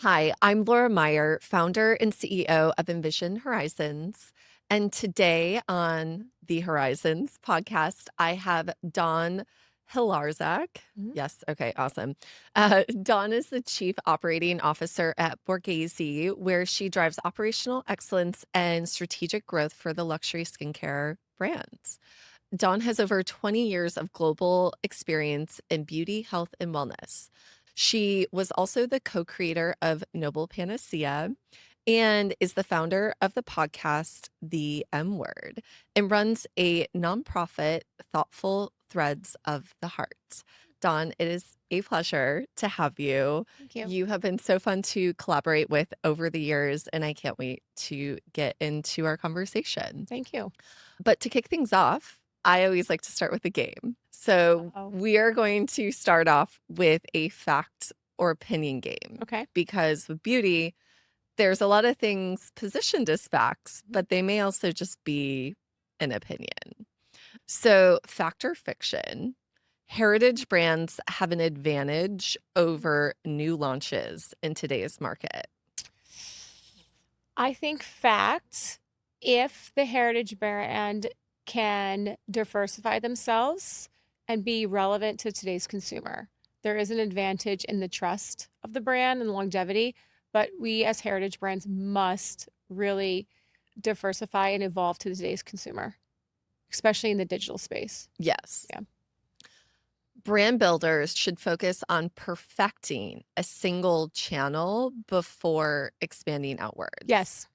Hi, I'm Laura Meyer, founder and CEO of Envision Horizons. And today on the Horizons podcast, I have Dawn Hilarczyk. Mhm. Yes, okay, awesome. Dawn is the Chief Operating Officer at Borghese, where she drives operational excellence and strategic growth for the luxury skincare brands. Dawn has over 20 years of global experience in beauty, health, and wellness. She was also the co creator of Noble Panacea and is the founder of the podcast, The M Word, and runs a nonprofit, Thoughtful Threads of the Heart. Dawn, it is a pleasure to have you. Thank you. You have been so fun to collaborate with over the years, and I can't wait to get into our conversation. Thank you. But to kick things off, I always like to start with a game. So Oh, we are going to start off with a fact or opinion game okay. because with beauty, there's a lot of things positioned as facts, but they may also just be an opinion. So, fact or fiction, heritage brands have an advantage over new launches in today's market. I think fact, if the heritage brand can diversify themselves and be relevant to today's consumer, there is an advantage in the trust of the brand and longevity, but we as heritage brands must really diversify and evolve to today's consumer, especially in the digital space. Yes. Yeah. Brand builders should focus on perfecting a single channel before expanding outwards. Yes.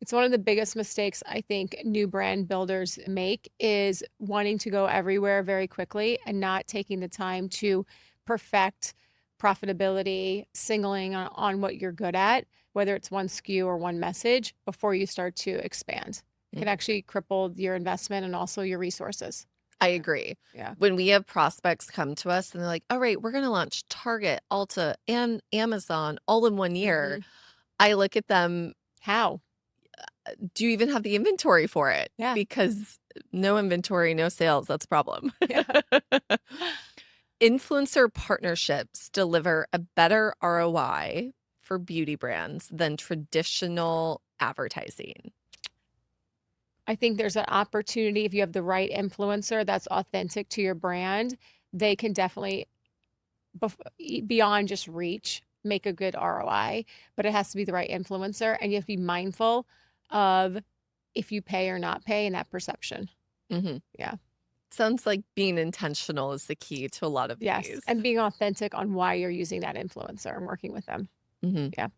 It's one of the biggest mistakes I think new brand builders make is wanting to go everywhere very quickly and not taking the time to perfect profitability, singling on what you're good at, whether it's one SKU or one message, before you start to expand. It can Mm, actually cripple your investment and also your resources. I Yeah. agree. Yeah. When we have prospects come to us and they're like, all right, we're going to launch Target, Ulta, and Amazon all in 1 year, Mhm. I look at them, How? do you even have the inventory for it? Yeah. Because no inventory, no sales. That's a problem. Yeah. Influencer partnerships deliver a better ROI for beauty brands than traditional advertising. I think there's an opportunity if you have the right influencer that's authentic to your brand, they can definitely beyond just reach, make a good ROI, but it has to be the right influencer and you have to be mindful of if you pay or not pay and that perception. Mhm. Yeah. Sounds like being intentional is the key to a lot of Yes. these. And being authentic on why you're using that influencer and working with them. Mhm. Yeah.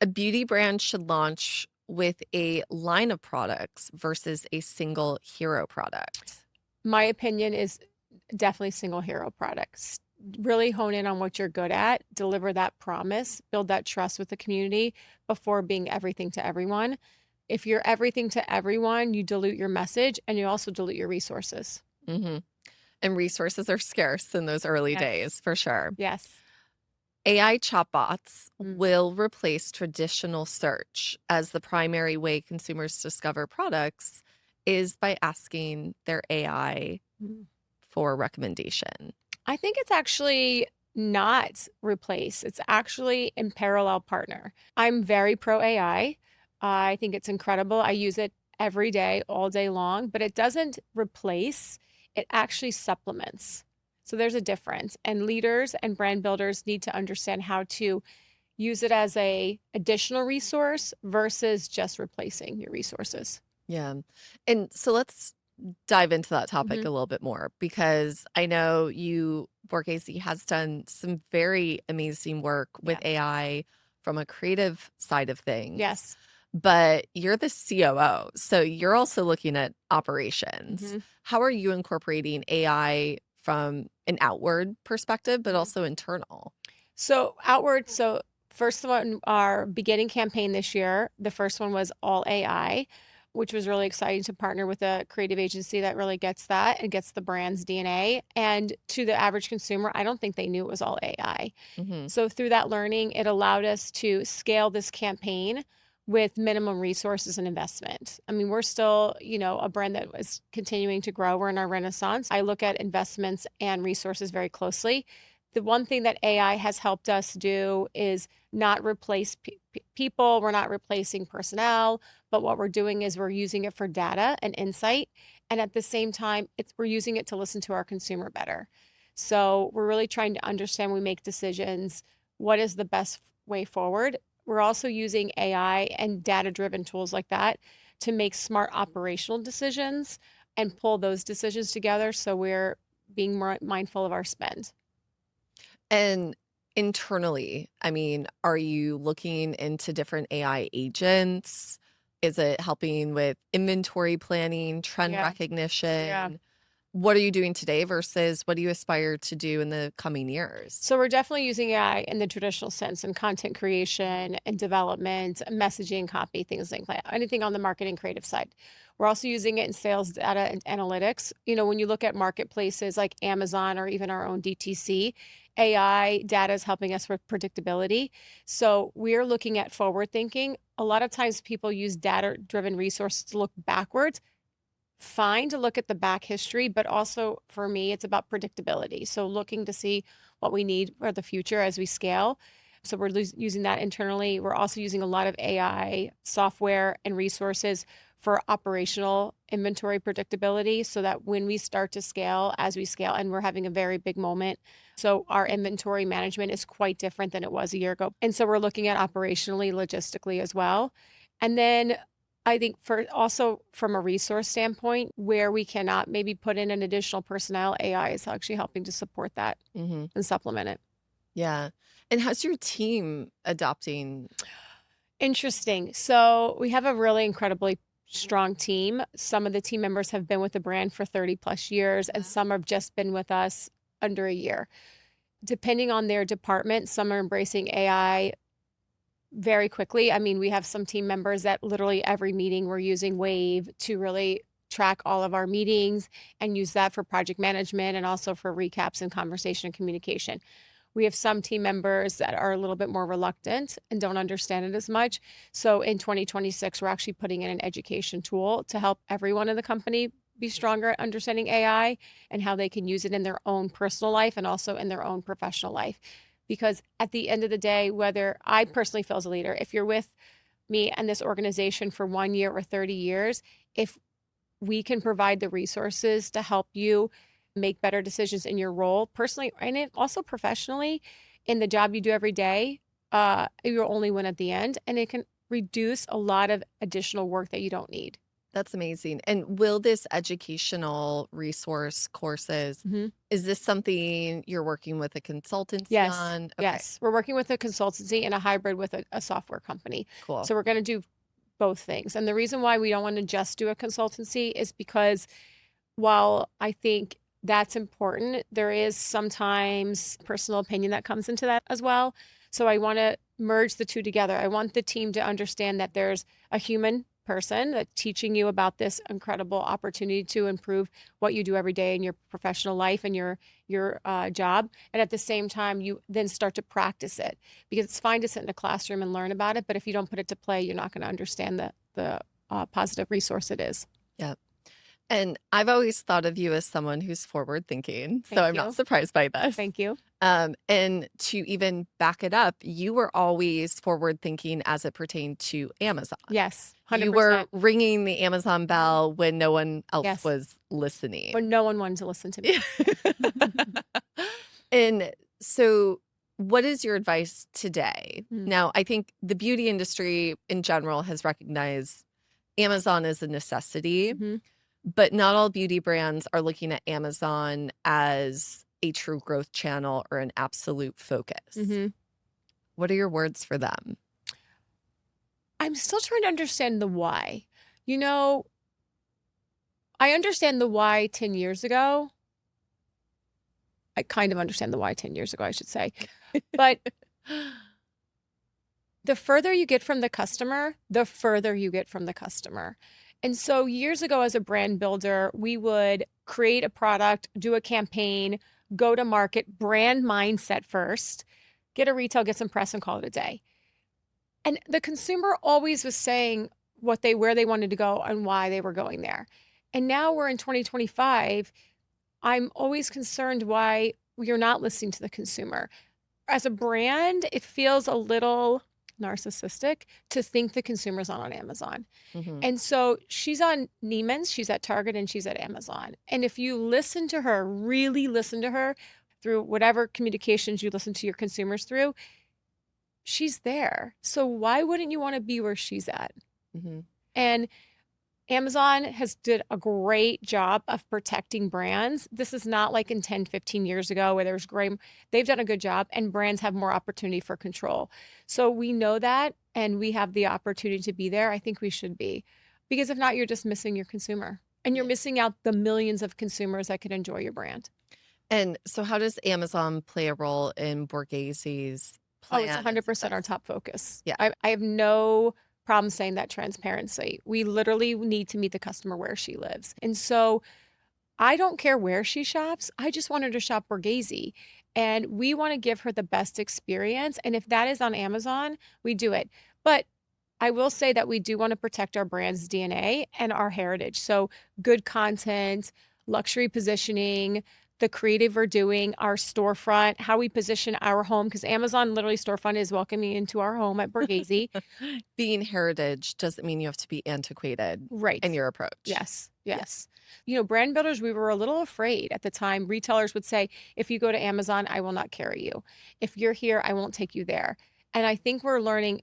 A beauty brand should launch with a line of products versus a single hero product. My opinion is definitely single hero products. Really hone in on what you're good at, deliver that promise, build that trust with the community before being everything to everyone. If you're everything to everyone, you dilute your message and you also dilute your resources. Mhm. And resources are scarce in those early Yes. days, for sure. Yes. AI chatbots Mm. will replace traditional search as the primary way consumers discover products is by asking their AI Mm. for recommendation. I think it's actually not replace. It's actually in parallel partner. I'm very pro AI. I think it's incredible. I use it every day, all day long, but it doesn't replace, it actually supplements. So there's a difference. And leaders and brand builders need to understand how to use it as a additional resource versus just replacing your resources. Yeah. And so let's dive into that topic Mhm. a little bit more because I know Borghese, has done some very amazing work with Yeah. AI from a creative side of things, Yes. but you're the COO. So you're also looking at operations. Mhm. How are you incorporating AI from an outward perspective, but Mhm. also internal? So outward, so first one, our beginning campaign this year, the first one was all AI, which was really exciting to partner with a creative agency that really gets that and gets the brand's DNA. And to the average consumer, I don't think they knew it was all AI. Hmm. So through that learning, it allowed us to scale this campaign with minimum resources and investment. I mean, we're still, a brand that was continuing to grow. We're in our renaissance. I look at investments and resources very closely. The one thing that AI has helped us do is not replace people. We're not replacing personnel, but what we're doing is we're using it for data and insight. And at the same time, we're using it to listen to our consumer better. So we're really trying to understand when we make decisions, what is the best way forward. We're also using AI and data-driven tools like that to make smart operational decisions and pull those decisions together so we're being more mindful of our spend. And internally, I mean, are you looking into different AI agents? Is it helping with inventory planning, trend Yeah, yeah. recognition? What are you doing today versus what do you aspire to do in the coming years? So we're definitely using AI in the traditional sense in content creation and development, messaging, copy, things like that. Anything on the marketing creative side. We're also using it in sales data and analytics. When you look at marketplaces like Amazon or even our own DTC, AI data is helping us with predictability. So we're looking at forward thinking. A lot of times people use data-driven resources to look backwards. Fine to look at the back history, but also for me, it's about predictability. So looking to see what we need for the future as we scale. So we're using that internally. We're also using a lot of AI software and resources for operational inventory predictability so that when we start to scale, as we scale, and we're having a very big moment. So our inventory management is quite different than it was a year ago. And so we're looking at operationally, logistically as well. And then I think for also from a resource standpoint, where we cannot maybe put in an additional personnel, AI is actually helping to support that Mhm. and supplement it. Yeah. And how's your team adopting? Interesting. So we have a really incredibly strong team. Some of the team members have been with the brand for 30 plus years, and some have just been with us under a year. Depending on their department, some are embracing AI very quickly. I mean, we have some team members that literally every meeting we're using Wave to really track all of our meetings and use that for project management and also for recaps and conversation and communication. We have some team members that are a little bit more reluctant and don't understand it as much. So in 2026, we're actually putting in an education tool to help everyone in the company be stronger at understanding AI and how they can use it in their own personal life and also in their own professional life. Because at the end of the day, whether I personally feel as a leader, if you're with me and this organization for 1 year or 30 years, if we can provide the resources to help you make better decisions in your role personally and also professionally in the job you do every day, you'll only win at the end. And it can reduce a lot of additional work that you don't need. That's amazing. And will this educational resource courses, Mhm. is this something you're working with a consultancy Yes, on? Okay, yes. We're working with a consultancy and a hybrid with a software company. cool. So we're going to do both things. And the reason why we don't want to just do a consultancy is because while I think that's important, there is sometimes personal opinion that comes into that as well. So I want to merge the two together. I want the team to understand that there's a human person that's teaching you about this incredible opportunity to improve what you do every day in your professional life and your job. And at the same time, you then start to practice it because it's fine to sit in a classroom and learn about it, but if you don't put it to play, you're not going to understand the positive resource it is. Yeah. And I've always thought of you as someone who's forward thinking, so Thank I'm not you. surprised by this. Thank you. And to even back it up, you were always forward thinking as it pertained to Amazon. Yes, You were 100%. ringing the Amazon bell when no one else Yes, was but listening. no one wanted to listen to me. And so, what is your advice today? Mm, Now, I think the beauty industry in general has recognized Amazon as a necessity, mhm, but not all beauty brands are looking at Amazon as a true growth channel or an absolute focus. mhm. What are your words for them? I'm still trying to understand the why. You know, I understand the why 10 years ago. I kind of understand the why 10 years ago, I should say. But the further you get from the customer, the further you get from the customer. And so years ago, as a brand builder, we would create a product, do a campaign, go to market, brand mindset first, get a retail, get some press, and call it a day. And the consumer always was saying where they wanted to go and why they were going there. And now we're in 2025. I'm always concerned why you're not listening to the consumer. As a brand, it feels a little narcissistic to think the consumer's not on Amazon. Mhm. And so she's on Neiman's, she's at Target, and she's at Amazon. And if you listen to her, really listen to her through whatever communications you listen to your consumers through, she's there. So why wouldn't you want to be where she's at? Mhm. And Amazon has did a great job of protecting brands. This is not like in 10, 15 years ago where there's great, they've done a good job and brands have more opportunity for control. So we know that and we have the opportunity to be there. I think we should be. Because if not, you're just missing your consumer and you're Yeah. missing out the millions of consumers that could enjoy your brand. And so how does Amazon play a role in Borghese's Oh, it's plan and 100% our success? top focus. Yeah. I have no problem saying that transparency. We literally need to meet the customer where she lives. And so I don't care where she shops. I just want her to shop Borghese. And we want to give her the best experience. And if that is on Amazon, we do it. But I will say that we do want to protect our brand's DNA and our heritage. So good content, luxury positioning, the creative we're doing, our storefront, how we position our home, because Amazon literally storefront is welcoming into our home at Borghese. Being heritage doesn't mean you have to be antiquated in Right. your approach. Yes. Yeah. Yes. You know, brand builders, we were a little afraid at the time. Retailers would say, if you go to Amazon, I will not carry you. If you're here, I won't take you there. And I think we're learning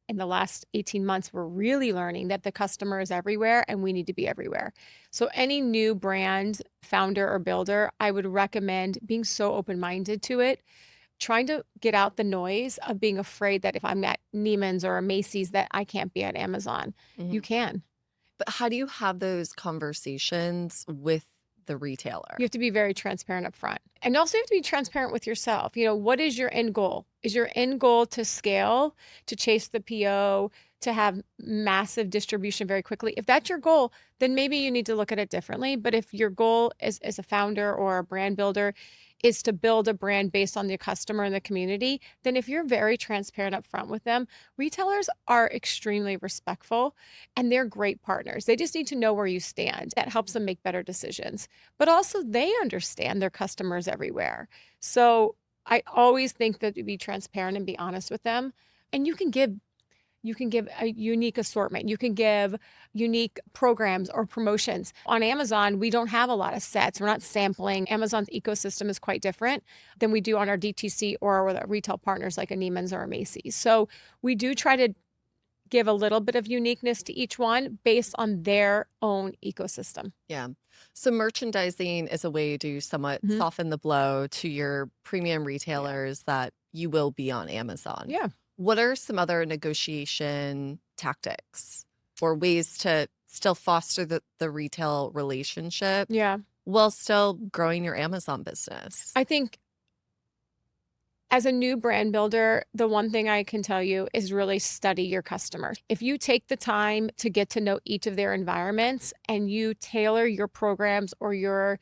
in the last 18 months, we're really learning that the customer is everywhere and we need to be everywhere. So, any new brand founder or builder, I would recommend being so open minded to it, trying to get out the noise of being afraid that if I'm at Neiman's or a Macy's, that I can't be at Amazon. You Mhm. can. But how do you have those conversations with the You retailer? have to be very transparent up front. And also you have to be transparent with yourself. You know, what is your end goal? Is your end goal to scale, to chase the PO, to have massive distribution very quickly? If that's your goal, then maybe you need to look at it differently. But if your goal as a founder or a brand builder is to build a brand based on the customer and the community, then if you're very transparent up front with them, retailers are extremely respectful and they're great partners. They just need to know where you stand. That helps them make better decisions, but also they understand their customers everywhere. So I always think that to be transparent and be honest with them. And you can give a unique assortment. You can give unique programs or promotions. On Amazon, we don't have a lot of sets. We're not sampling. Amazon's ecosystem is quite different than we do on our DTC or with our retail partners like a Neiman's or a Macy's. So we do try to give a little bit of uniqueness to each one based on their own ecosystem. Yeah. So merchandising is a way to somewhat Mhm. soften the blow to your premium Yeah. retailers that you will be on Amazon. Yeah. What are some other negotiation tactics or ways to still foster the retail relationship Yeah. while still growing your Amazon business? I think as a new brand builder, the one thing I can tell you is really study your customers. If you take the time to get to know each of their environments and you tailor your programs or your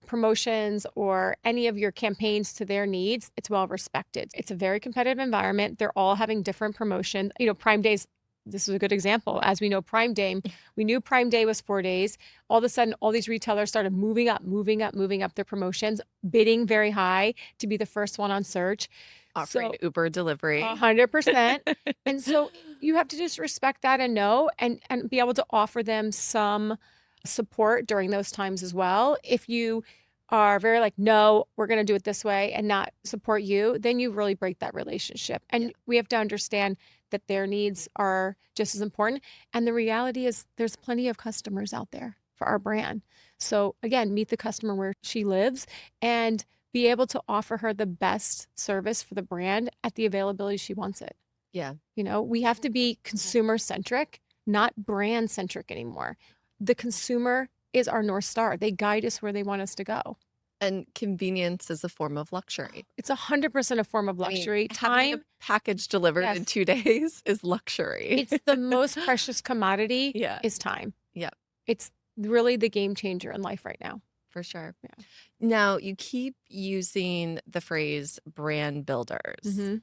promotions or any of your campaigns to their needs, it's well respected. It's a very competitive environment. They're all having different promotions. You know, Prime Days, this is a good example. As we know, Prime Day, we knew Prime Day was 4 days. All of a sudden, all these retailers started moving up their promotions, bidding very high to be the first one on search. Offering So Uber delivery. 100%. And so you have to just respect that and know and be able to offer them some support during those times as well. If you are very like, no, we're going to do it this way and not support you, then you really break that relationship. Yeah. And we have to understand that their needs are just as important. And the reality is there's plenty of customers out there for our brand. So again, meet the customer where she lives and be able to offer her the best service for the brand at the availability she wants it. Yeah. You know, we have to be consumer centric, not brand centric anymore. The consumer is our North Star. They guide us where they want us to go. And convenience is a form of luxury. It's 100% a form of I mean, luxury. having a Time, package delivered in yes, 2 days is luxury. it's the most precious commodity Yeah. is time. Yeah, It's really the game changer in life right now. for sure. Yeah. Now, you keep using the phrase brand builders. hmm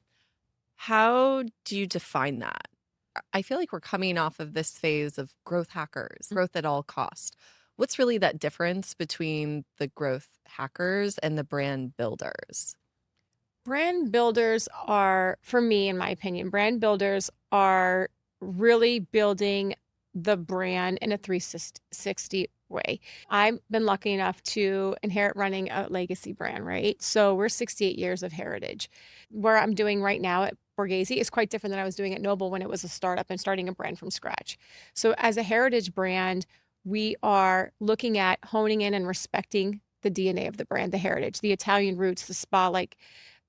How do you define that? I feel like we're coming off of this phase of growth hackers, growth at all cost. What's really that difference between the growth hackers and the brand builders? Brand builders are, for me, in my opinion, brand builders are really building the brand in a 360 way. I've been lucky enough to inherit running a legacy brand, right? So we're 68 years of heritage. Where I'm doing right now at Borghese is quite different than I was doing at Noble when it was a startup and starting a brand from scratch. So as a heritage brand, we are looking at honing in and respecting the DNA of the brand, the heritage, the Italian roots, the spa, like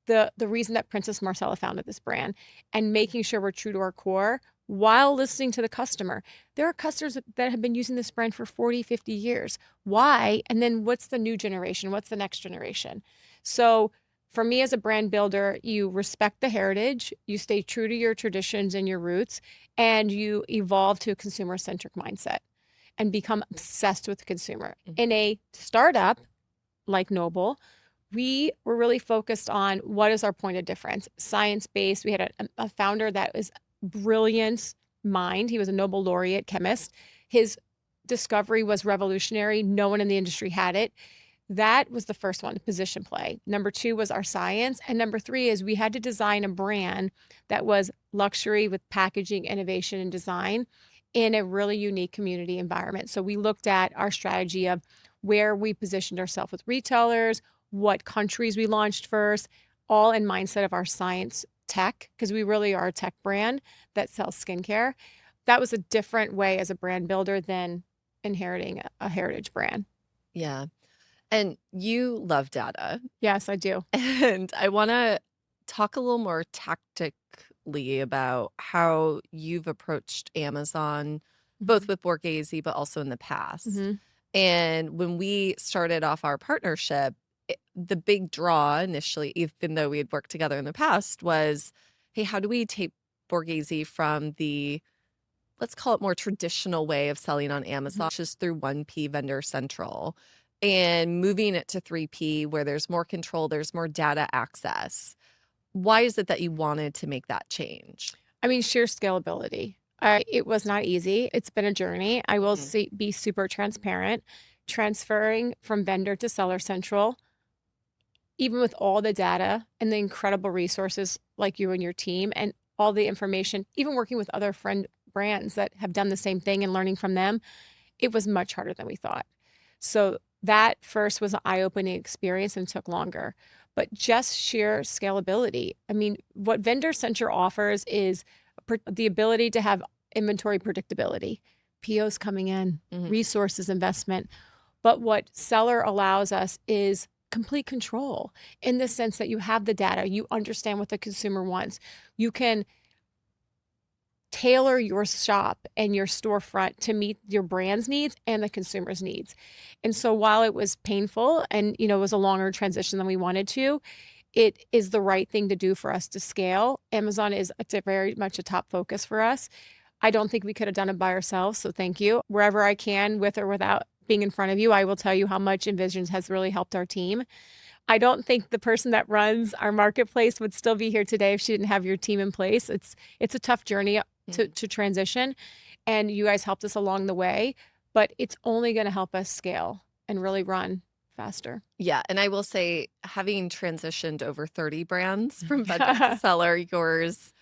the reason that Princess Marcella founded this brand, and making sure we're true to our core while listening to the customer. There are customers that have been using this brand for 40, 50 years. Why? And then what's the new generation? What's the next generation? So for me as a brand builder, you respect the heritage, you stay true to your traditions and your roots, and you evolve to a consumer-centric mindset and become obsessed with the consumer. Mhm. In a startup like Noble, we were really focused on what is our point of difference, science-based. We had a founder that was brilliant mind. He was a Nobel laureate chemist. His discovery was revolutionary. No one in the industry had it. That was the first one, position play. Number two was our science. And number three is we had to design a brand that was luxury with packaging, innovation, and design in a really unique community environment. So we looked at our strategy of where we positioned ourselves with retailers, what countries we launched first, all in mindset of our science tech, because we really are a tech brand that sells skincare. That was a different way as a brand builder than inheriting a heritage brand. Yeah. And you love data. Yes, I do. And I want to talk a little more tactically about how you've approached Amazon, both Mhm. with Borghese, but also in the past. Mhm. And when we started off our partnership, the big draw initially, even though we had worked together in the past, was hey, how do we take Borghese from the, let's call it more traditional way of selling on Mhm. Amazon, just through 1P Vendor Central, and moving it to 3P where there's more control, there's more data access. Why is it that you wanted to make that change? I mean, sheer scalability. It was not easy. It's been a journey. I will Mhm. be super transparent. Transferring from vendor to seller central, even with all the data and the incredible resources like you and your team and all the information, even working with other friend brands that have done the same thing and learning from them, it was much harder than we thought. So that first was an eye-opening experience and took longer. But just sheer scalability. I mean, what Vendor Center offers is the ability to have inventory predictability, POs coming in, Mhm. resources investment. But what Seller allows us is complete control in the sense that you have the data, you understand what the consumer wants. You can tailor your shop and your storefront to meet your brand's needs and the consumer's needs. And so while it was painful and it was a longer transition than we wanted to, it is the right thing to do for us to scale. Amazon is very much a top focus for us. I don't think we could have done it by ourselves, so thank you. Wherever I can, with or without being in front of you, I will tell you how much Envision has really helped our team. I don't think the person that runs our marketplace would still be here today if she didn't have your team in place. It's a tough journey Mhm. to transition, and you guys helped us along the way, but it's only going to help us scale and really run faster. Yeah, and I will say, having transitioned over 30 brands from vendor to seller, yours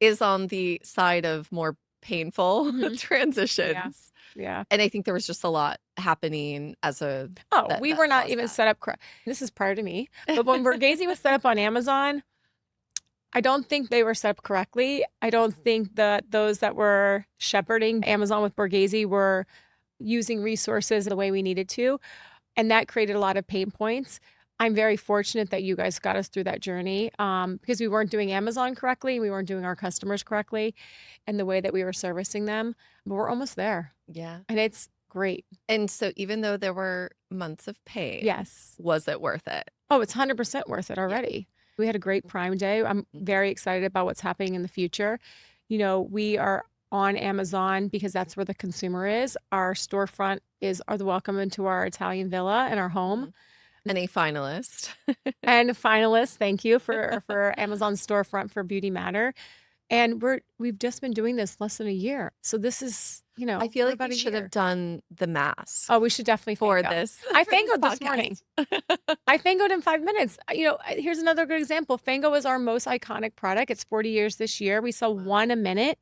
is on the side of more painful Mhm. Yeah. transitions. Yeah. And I think there was just a lot happening as a Oh, that we that were not caused even that. set up this is prior to me, but when Borghese was set up on Amazon, I don't think they were set up correctly. I don't think that those that were shepherding Amazon with Borghese were using resources the way we needed to, and that created a lot of pain points. I'm very fortunate that you guys got us through that journey, because we weren't doing Amazon correctly, we weren't doing our customers correctly, and the way that we were servicing them, but we're almost there, Yeah. and it's great. And so even though there were months of pain, Yes. was it worth it? Oh, it's 100% worth it Yeah. already. We had a great Prime Day. I'm Mhm. very excited about what's happening in the future. We are on Amazon because that's where the consumer is. Our storefront are the welcome into our Italian villa and our home. Mhm. And a finalist. And a finalist, thank you for Amazon storefront for Beauty Matter. And we've just been doing this less than a year. So this is I feel we're like about we a should have year. done the mask Oh, we should definitely for Fango. this I for this Fangoed this morning. podcast. I Fangoed in 5 minutes. Here's another good example. Fango is our most iconic product. It's 40 years this year. We sell Wow. one a minute.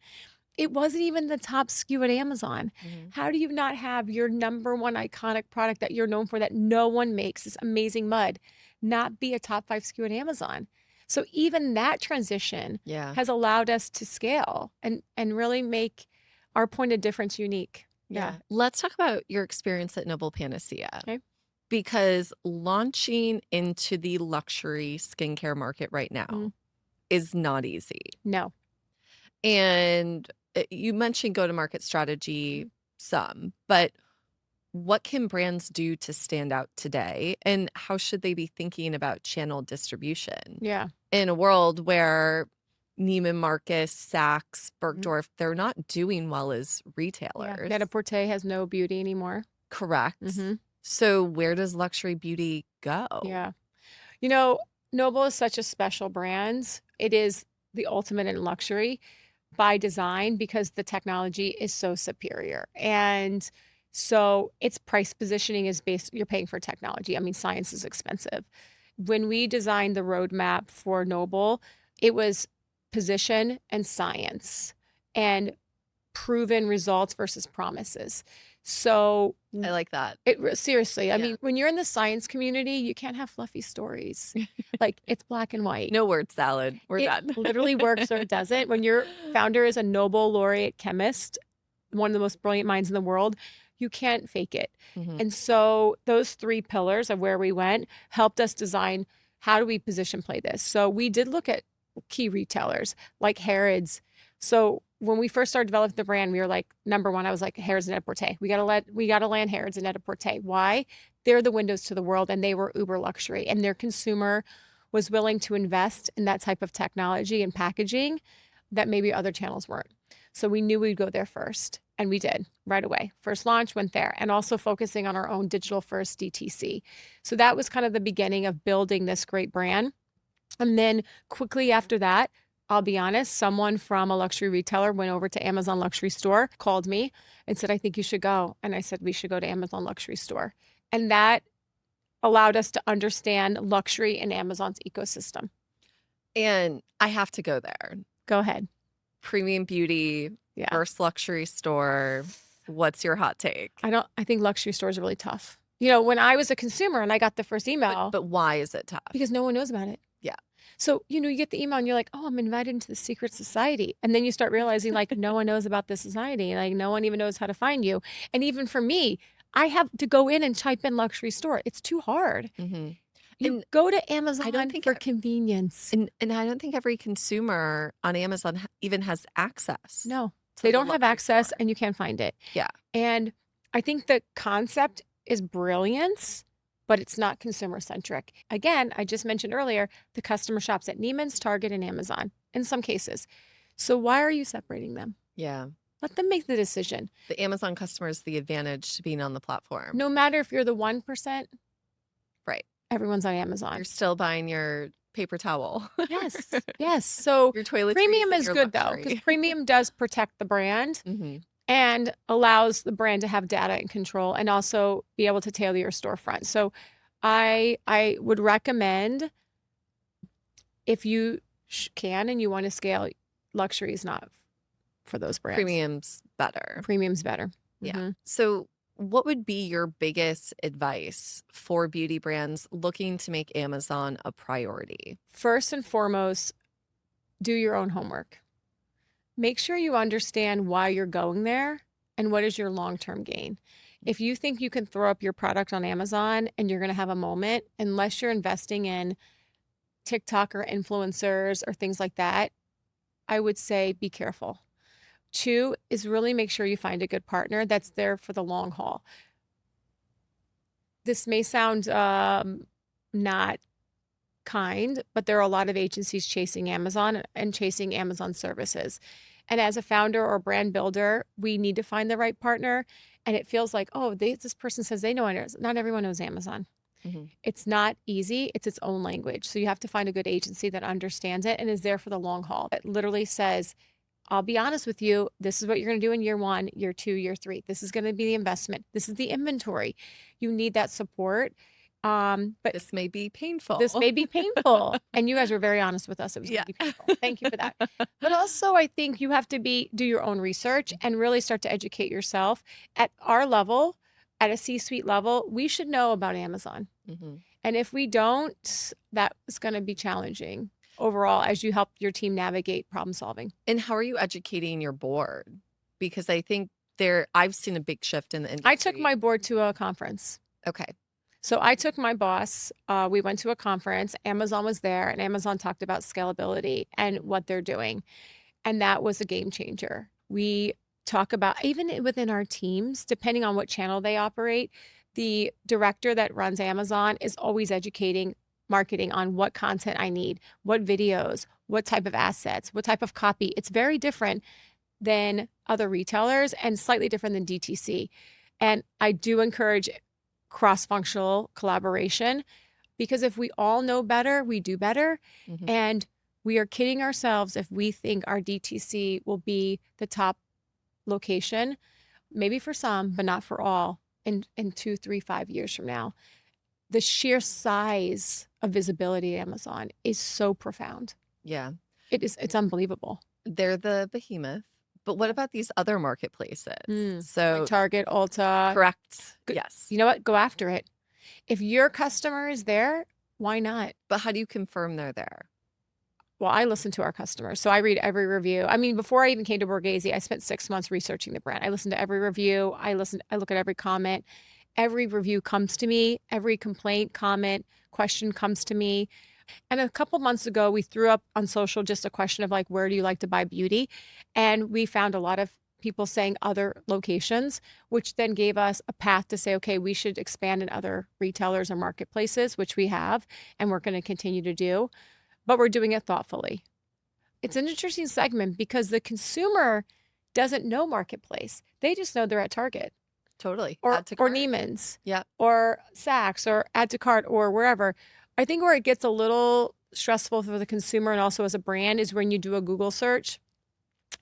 It wasn't even the top SKU at Amazon. Mhm. How do you not have your number one iconic product that you're known for that no one makes, this amazing mud, not be a top 5 SKU at Amazon? So even that transition Yeah. has allowed us to scale and really make our point of difference unique. Yeah. Let's talk about your experience at Noble Panacea. Okay. Because launching into the luxury skincare market right now Mm. is not easy. No. And you mentioned go-to-market strategy some, but what can brands do to stand out today? And how should they be thinking about channel distribution Yeah. in a world where Neiman Marcus, Saks, Mhm. Bergdorf, they're not doing well as Yeah. retailers? Net-a-Porter has no beauty anymore. Correct. Mhm. So where does luxury beauty go? Yeah. Noble is such a special brand. It is the ultimate in luxury by design because the technology is so superior. And so its price positioning is based, you're paying for technology. I mean, science is expensive. When we designed the roadmap for Noble, it was position and science and proven results versus promises. So I like that. seriously, I Yeah. mean, when you're in the science community, you can't have fluffy stories. Like it's black and white. No word salad. We're It done. literally works or it doesn't. When your founder is a Nobel laureate chemist, one of the most brilliant minds in the world, you can't fake it. Mhm. And so those 3 pillars of where we went helped us design how do we position play this. So we did look at key retailers like Harrods. So when we first started developing the brand, we were like, number one, I was like, Harrods and Net-a-Porter. We gotta land Harrods and Net-a-Porter. Why? They're the windows to the world and they were uber luxury and their consumer was willing to invest in that type of technology and packaging that maybe other channels weren't. So we knew we'd go there first, and we did right away. First launch went there, and also focusing on our own digital first DTC. So that was kind of the beginning of building this great brand. And then quickly after that, I'll be honest, someone from a luxury retailer went over to Amazon Luxury Store, called me and said, I think you should go. And I said, we should go to Amazon Luxury Store. And that allowed us to understand luxury in Amazon's ecosystem. And I have to go there. Go ahead. Premium beauty, Yeah. first luxury store. What's your hot take? I think luxury stores are really tough. When I was a consumer and I got the first email, But why is it tough? because no one knows about it. Yeah. So, you get the email and you're like, oh, I'm invited into the secret society. And then you start realizing like no one knows about this society. Like no one even knows how to find you. And even for me, I have to go in and type in luxury store. It's too hard. Mhm. You And go to Amazon think for convenience. And I don't think every consumer on Amazon even has access. No, to they the don't have luxury access store. and you can't find it. Yeah. And I think the concept is brilliance, but it's not consumer-centric. Again, I just mentioned earlier, the customer shops at Neiman's, Target, and Amazon in some cases. So why are you separating them? Yeah. Let them make the decision. The Amazon customer is the advantage to being on the platform. No matter if you're the 1%, Right. everyone's on Amazon. You're still buying your paper towel. Yes, yes. So Your toiletries premium and is your good though, luxury. because premium does protect the brand Mhm. and allows the brand to have data and control and also be able to tailor your storefront. So I would recommend if you can and you want to scale, luxury is not for those brands. Premium's better. Premium's better. Yeah. Mhm. So what would be your biggest advice for beauty brands looking to make Amazon a priority? First and foremost, do your own homework. Make sure you understand why you're going there and what is your long-term gain. If you think you can throw up your product on Amazon and you're going to have a moment, unless you're investing in TikTok or influencers or things like that, I would say be careful. 2 is really make sure you find a good partner that's there for the long haul. This may sound not kind, but there are a lot of agencies chasing Amazon and chasing Amazon services. And as a founder or brand builder, we need to find the right partner. And it feels like, oh, this person says they know it. Not everyone knows Amazon. Mhm. It's not easy. It's its own language. So you have to find a good agency that understands it and is there for the long haul. It literally says, I'll be honest with you. This is what you're going to do in year 1, year 2, year 3. This is going to be the investment. This is the inventory. You need that support. But This may be painful. this may be painful. And you guys were very honest with us. It was Yeah. going to be painful. Thank you for that. But also, I think you have to do your own research and really start to educate yourself. At our level, at a C-suite level, we should know about Amazon. hmm And if we don't, that is going to be challenging overall as you help your team navigate problem solving. And how are you educating your board? Because I think I've seen a big shift in the I took industry. my board to a conference. Okay. So I took my boss, we went to a conference, Amazon was there, and Amazon talked about scalability and what they're doing. And that was a game changer. We talk about, even within our teams, depending on what channel they operate, the director that runs Amazon is always educating marketing on what content I need, what videos, what type of assets, what type of copy. It's very different than other retailers and slightly different than DTC. And I do encourage cross-functional collaboration because if we all know better, we do better. hmm And we are kidding ourselves if we think our DTC will be the top location, maybe for some, but not for all in 2, 3, 5 years from now. The sheer size of visibility at Amazon is so profound. Yeah. It's unbelievable. They're the behemoth. But what about these other marketplaces? So Like Target, Ulta. correct. Go- Yes. You know what? Go after it. If your customer is there, why not? But how do you confirm they're there? Well, I listen to our customers. So I read every review. I mean, before I even came to Borghese, I spent 6 months researching the brand. I listened to every review. I look at every comment. Every review comes to me. Every complaint, comment, question comes to me. And a couple months ago, we threw up on social just a question of like, where do you like to buy beauty? And we found a lot of people saying other locations, which then gave us a path to say, okay, we should expand in other retailers or marketplaces, which we have, and we're going to continue to do, but we're doing it thoughtfully. It's an interesting segment because the consumer doesn't know marketplace. They just know they're at Target Totally. or Add to cart. Neiman's Yeah. or Saks or add to cart or wherever. I think where it gets a little stressful for the consumer and also as a brand is when you do a Google search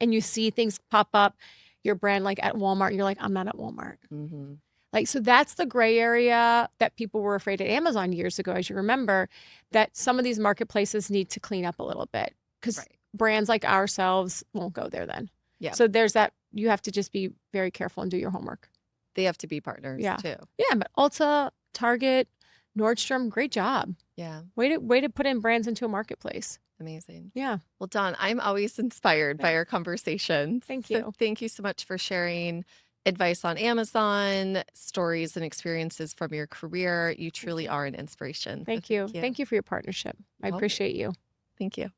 and you see things pop up, your brand like at Walmart, and you're like, I'm not at Walmart. hmm Like, so that's the gray area that people were afraid at Amazon years ago, as you remember, that some of these marketplaces need to clean up a little bit because Right. brands like ourselves won't go there then. Yeah. So there's that, you have to just be very careful and do your homework. They have to be partners Yeah. too. Yeah, but Ulta, Target, Nordstrom, great job. Yeah. Way to put in brands into a marketplace. Amazing. Yeah. Well, Dawn, I'm always inspired by Yeah. our conversations. Thank So you. thank you so much for sharing advice on Amazon, stories and experiences from your career. You truly are an inspiration. So Thank you. Thank you for your partnership. I Always. appreciate you. Thank you.